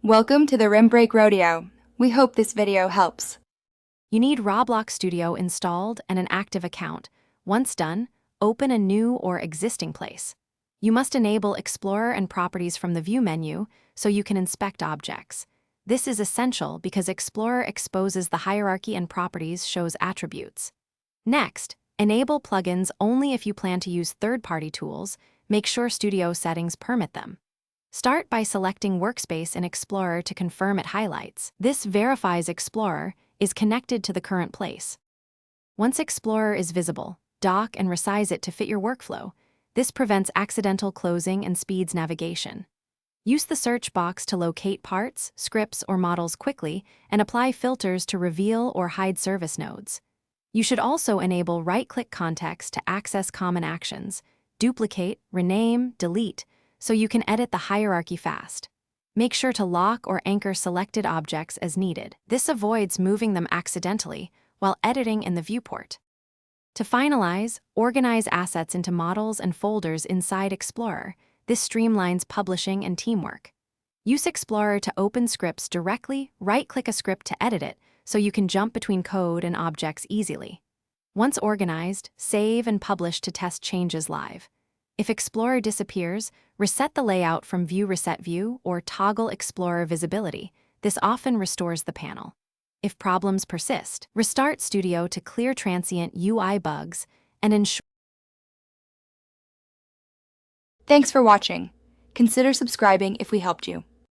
Welcome to the Rim Break Rodeo. We hope this video helps. You need Roblox Studio installed and an active account. Once done, open a new or existing place. You must enable Explorer and Properties from the View menu so you can inspect objects. This is essential because Explorer exposes the hierarchy and Properties shows attributes. Next, enable plugins only if you plan to use third-party tools. Make sure Studio settings permit them. Start by selecting Workspace in Explorer to confirm it highlights. This verifies Explorer is connected to the current place. Once Explorer is visible, dock and resize it to fit your workflow. This prevents accidental closing and speeds navigation. Use the search box to locate parts, scripts, or models quickly and apply filters to reveal or hide service nodes. You should also enable right-click context to access common actions, duplicate, rename, delete, so you can edit the hierarchy fast. Make sure to lock or anchor selected objects as needed. This avoids moving them accidentally while editing in the viewport. To finalize, organize assets into models and folders inside Explorer. This streamlines publishing and teamwork. Use Explorer to open scripts directly, right-click a script to edit it so you can jump between code and objects easily. Once organized, save and publish to test changes live. If Explorer disappears, reset the layout from View Reset View or toggle Explorer visibility. This often restores the panel. If problems persist, restart Studio to clear transient UI bugs and ensure. Thanks for watching. Consider subscribing if we helped you.